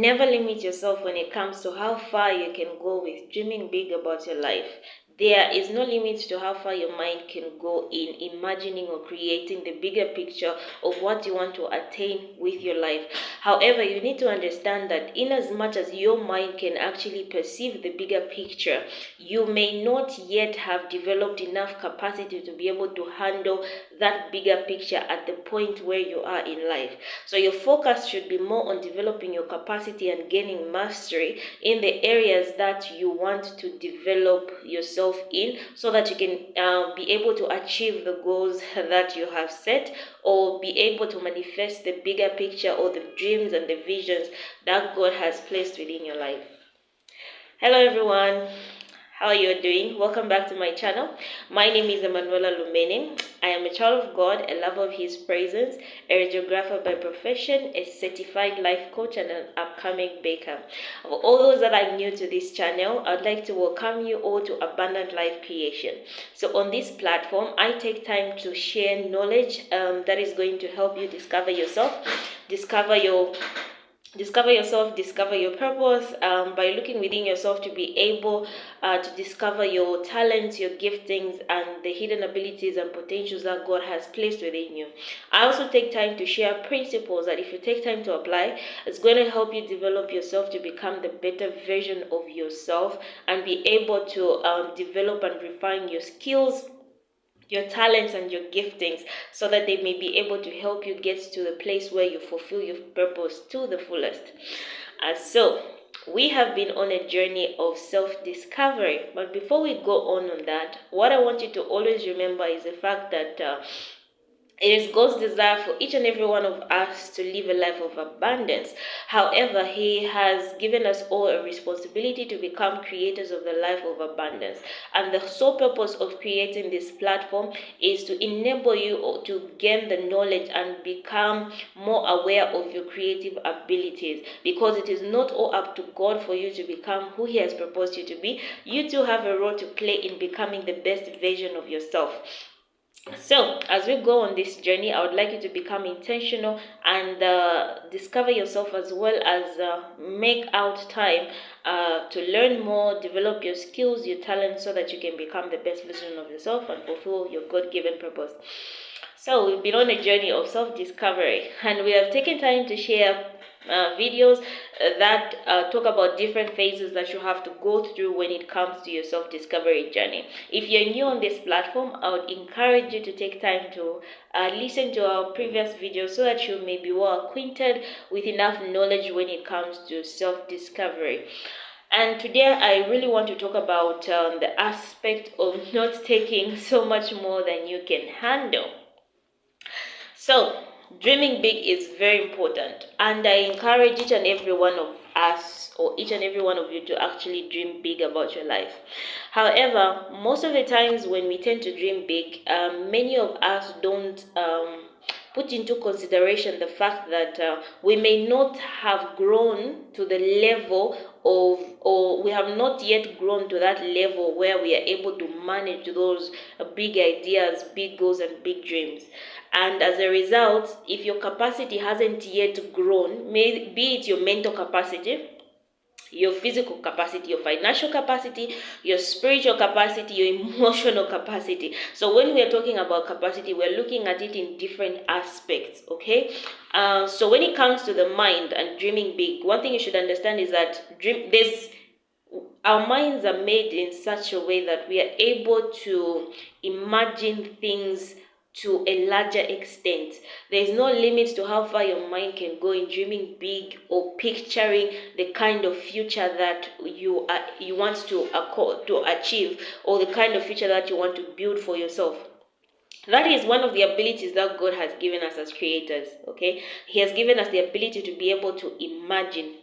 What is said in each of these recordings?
Never limit yourself when it comes to how far you can go with dreaming big about your life. There is no limit to how far your mind can go in imagining or creating the bigger picture of what you want to attain with your life. However, you need to understand that in as much as your mind can actually perceive the bigger picture, you may not yet have developed enough capacity to be able to handle that bigger picture at the point where you are in life. So your focus should be more on developing your capacity and gaining mastery in the areas that you want to develop yourself in, so that you can be able to achieve the goals that you have set, or be able to manifest the bigger picture or the dreams and the visions that God has placed within your life. Hello everyone, how are you doing? Welcome back to my channel. My name is Emanuela Lumene. I am a child of God, a lover of His presence, a radiographer by profession, a certified life coach, and an upcoming baker. For all those that are new to this channel, I'd like to welcome you all to Abundant Life Creation. So on this platform, I take time to share knowledge that is going to help you discover yourself, discover yourself, discover your purpose by looking within yourself to be able to discover your talents, your giftings, and the hidden abilities and potentials that God has placed within you. I also take time to share principles that if you take time to apply, it's going to help you develop yourself to become the better version of yourself and be able to develop and refine your skills, your talents, and your giftings, so that they may be able to help you get to the place where you fulfill your purpose to the fullest. So we have been on a journey of self-discovery, but before we go on that, what I want you to always remember is the fact that it is God's desire for each and every one of us to live a life of abundance. However, He has given us all a responsibility to become creators of the life of abundance. And the sole purpose of creating this platform is to enable you to gain the knowledge and become more aware of your creative abilities. Because it is not all up to God for you to become who He has proposed you to be. You too have a role to play in becoming the best version of yourself. So, as we go on this journey, I would like you to become intentional and discover yourself, as well as make out time to learn more, develop your skills, your talents, so that you can become the best version of yourself and fulfill your God-given purpose. So, we've been on a journey of self-discovery, and we have taken time to share videos that talk about different phases that you have to go through when it comes to your self-discovery journey. If you're new on this platform, I would encourage you to take time to listen to our previous videos, so that you may be well acquainted with enough knowledge when it comes to self-discovery. And today I really want to talk about the aspect of not taking so much more than you can handle. So, dreaming big is very important, and I encourage each and every one of us, or each and every one of you, to actually dream big about your life. However, most of the times when we tend to dream big, many of us don't put into consideration the fact that we may not have grown to the level of, or we have not yet grown to that level where we are able to manage those big ideas, big goals, and big dreams. And as a result, if your capacity hasn't yet grown, be it your mental capacity, your physical capacity, your financial capacity, your spiritual capacity, your emotional capacity. So when we are talking about capacity, we're looking at it in different aspects, okay? So when it comes to the mind and dreaming big, one thing you should understand is that our minds are made in such a way that we are able to imagine things to a larger extent. There is no limit to how far your mind can go in dreaming big or picturing the kind of future that you want to achieve, or the kind of future that you want to build for yourself. That is one of the abilities that God has given us as creators, okay? He has given us the ability to be able to imagine.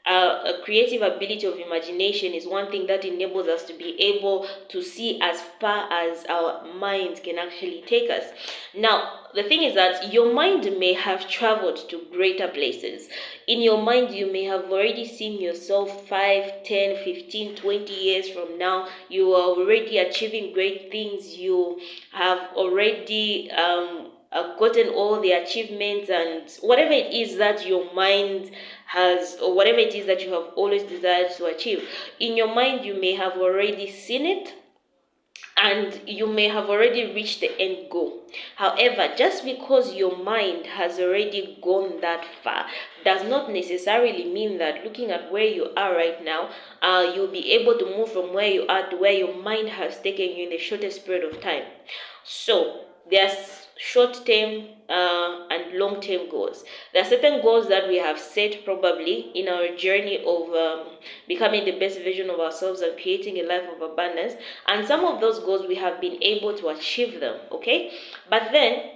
A creative ability of imagination is one thing that enables us to be able to see as far as our minds can actually take us. Now, the thing is that your mind may have traveled to greater places. In your mind, you may have already seen yourself 5, 10, 15, 20 years from now. You are already achieving great things. You have already gotten all the achievements and whatever it is that your mind has, or whatever it is that you have always desired to achieve. In your mind, you may have already seen it, and you may have already reached the end goal. However, just because your mind has already gone that far does not necessarily mean that looking at where you are right now, you'll be able to move from where you are to where your mind has taken you in the shortest period of time. So there's short-term and long-term goals. There are certain goals that we have set probably in our journey of becoming the best version of ourselves and creating a life of abundance. And some of those goals we have been able to achieve them, okay? But then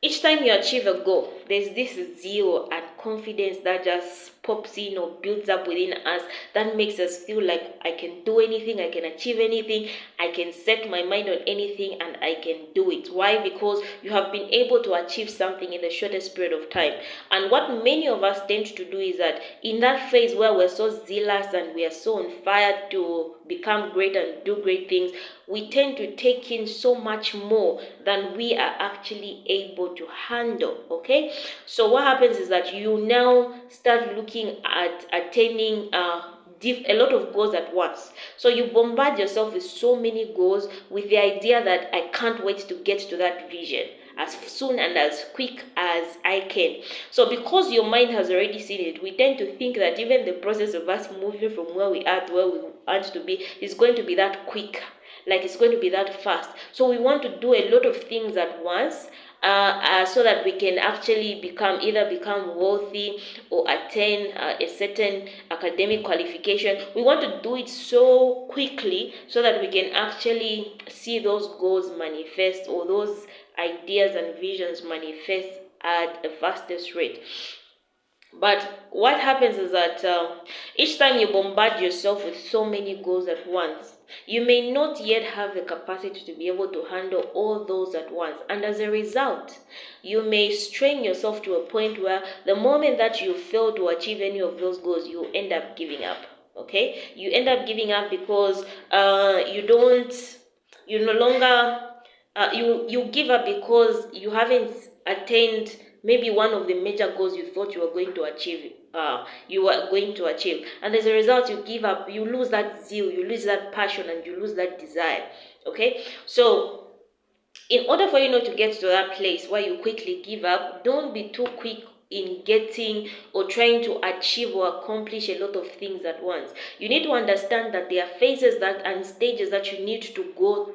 each time you achieve a goal, there's this zeal and confidence that just pops in or builds up within us that makes us feel like I can do anything, I can achieve anything, I can set my mind on anything, and I can do it. Why? Because you have been able to achieve something in the shortest period of time. And what many of us tend to do is that in that phase where we're so zealous and we are so on fire to become great and do great things, we tend to take in so much more than we are actually able to handle, okay? So what happens is that you now start looking at attaining a lot of goals at once. So you bombard yourself with so many goals with the idea that I can't wait to get to that vision as soon and as quick as I can. So because your mind has already seen it, we tend to think that even the process of us moving from where we are to where we want to be is going to be that quick, like it's going to be that fast. So we want to do a lot of things at once, so that we can actually become wealthy or attain a certain academic qualification. We want to do it so quickly so that we can actually see those goals manifest, or those ideas and visions manifest at a fastest rate. But what happens is that each time you bombard yourself with so many goals at once, you may not yet have the capacity to be able to handle all those at once. And as a result, you may strain yourself to a point where the moment that you fail to achieve any of those goals, you end up giving up. Okay? You end up giving up because you no longer, you give up because you haven't attained maybe one of the major goals you thought you were going to achieve. And as a result, you give up, you lose that zeal, you lose that passion, and you lose that desire. Okay, so in order for you not to get to that place where you quickly give up, don't be too quick in getting or trying to achieve or accomplish a lot of things at once. You need to understand that there are phases that and stages that you need to go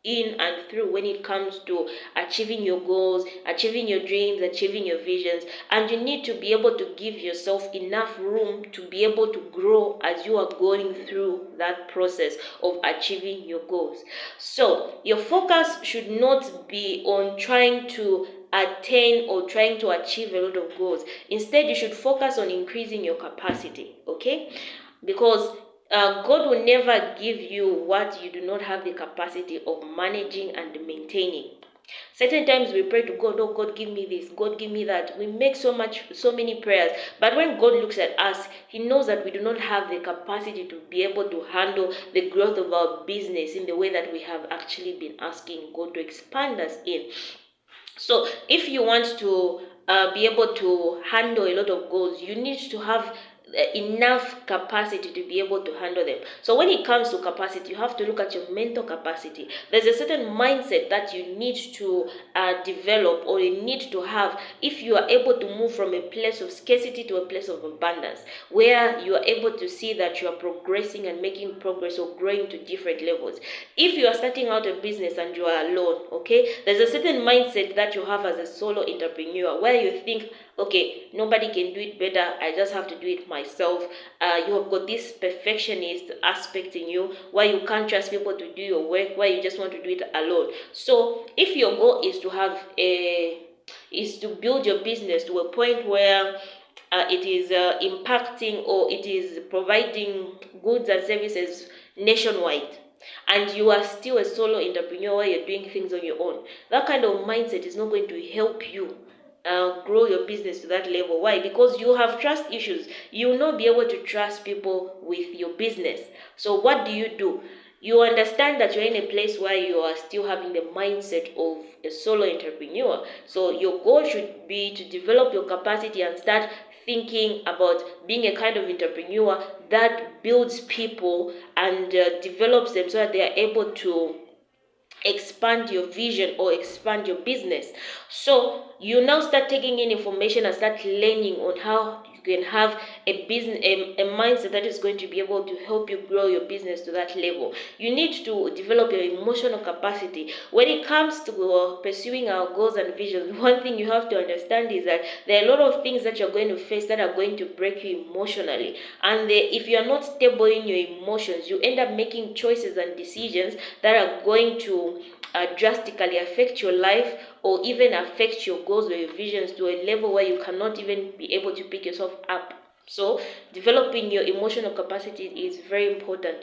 in and through when it comes to achieving your goals, achieving your dreams, achieving your visions. And you need to be able to give yourself enough room to be able to grow as you are going through that process of achieving your goals. So your focus should not be on trying to attain or trying to achieve a lot of goals. Instead, you should focus on increasing your capacity, okay? Because God will never give you what you do not have the capacity of managing and maintaining. Certain times we pray to God, oh God, give me this, God, give me that. We make so many prayers. But when God looks at us, He knows that we do not have the capacity to be able to handle the growth of our business in the way that we have actually been asking God to expand us in. So if you want to be able to handle a lot of goals, you need to have enough capacity to be able to handle them. So when it comes to capacity, you have to look at your mental capacity. There's a certain mindset that you need to develop, or you need to have, if you are able to move from a place of scarcity to a place of abundance, where you are able to see that you are progressing and making progress or growing to different levels. If you are starting out a business and you are alone, okay, there's a certain mindset that you have as a solo entrepreneur where you think, okay, nobody can do it better, I just have to do it myself. You have got this perfectionist aspect in you where you can't trust people to do your work, where you just want to do it alone. So if your goal is to build your business to a point where it is impacting, or it is providing goods and services nationwide, and you are still a solo entrepreneur where you're doing things on your own, that kind of mindset is not going to help you grow your business to that level. Why? Because you have trust issues. You will not be able to trust people with your business. So what do? you understand that you're in a place where you are still having the mindset of a solo entrepreneur. So your goal should be to develop your capacity and start thinking about being a kind of entrepreneur that builds people and develops them so that they are able to expand your vision or expand your business. So you now start taking in information and start learning on how you can have a business, a mindset that is going to be able to help you grow your business to that level. You need to develop your emotional capacity. When it comes to pursuing our goals and visions, one thing you have to understand is that there are a lot of things that you're going to face that are going to break you emotionally. And if you are not stable in your emotions, you end up making choices and decisions that are going to drastically affect your life or even affect your goals or your visions to a level where you cannot even be able to pick yourself up. So developing your emotional capacity is very important.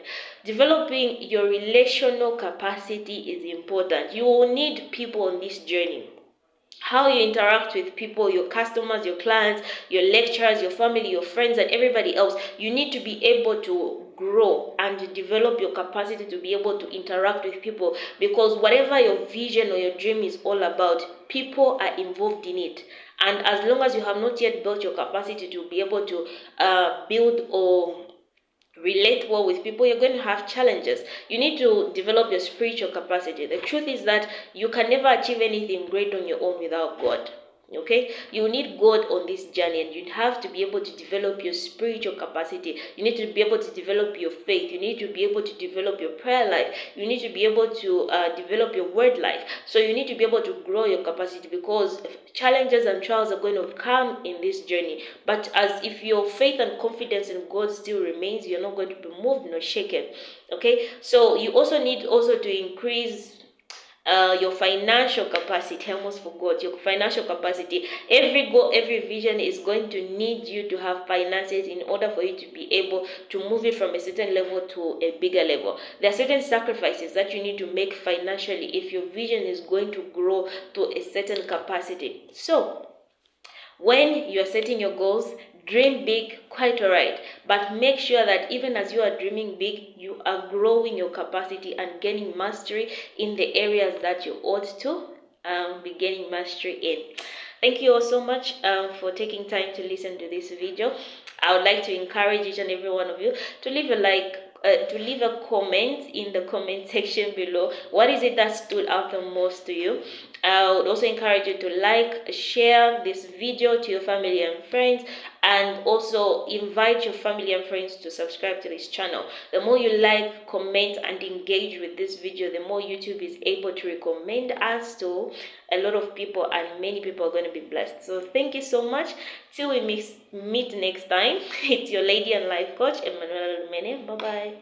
Developing your relational capacity is important. You will need people on this journey. How you interact with people, your customers, your clients, your lecturers, your family, your friends, and everybody else. You need to be able to grow and develop your capacity to be able to interact with people, because whatever your vision or your dream is all about, people are involved in it. And as long as you have not yet built your capacity to be able to build or relate well with people, you're going to have challenges. You need to develop your spiritual capacity. The truth is that you can never achieve anything great on your own without God. Okay, you need God on this journey, and you have to be able to develop your spiritual capacity. You need to be able to develop your faith. You need to be able to develop your prayer life. You need to be able to develop your word life. So you need to be able to grow your capacity, because challenges and trials are going to come in this journey. But as if your faith and confidence in God still remains, you're not going to be moved nor shaken. Okay, so you also need to increase your financial capacity. I almost forgot your financial capacity. Every goal, every vision is going to need you to have finances in order for you to be able to move it from a certain level to a bigger level. There are certain sacrifices that you need to make financially if your vision is going to grow to a certain capacity. So when you are setting your goals, dream big, quite alright. But make sure that even as you are dreaming big, you are growing your capacity and gaining mastery in the areas that you ought to be gaining mastery in. Thank you all so much for taking time to listen to this video. I would like to encourage each and every one of you to leave a like, to leave a comment in the comment section below. What is it that stood out the most to you? I would also encourage you to like, share this video to your family and friends, and also invite your family and friends to subscribe to this channel. The more you like, comment, and engage with this video, the more YouTube is able to recommend us to a lot of people, and many people are going to be blessed. So thank you so much. Till we meet next time, it's your lady and life coach, Emmanuel Mene. Bye bye.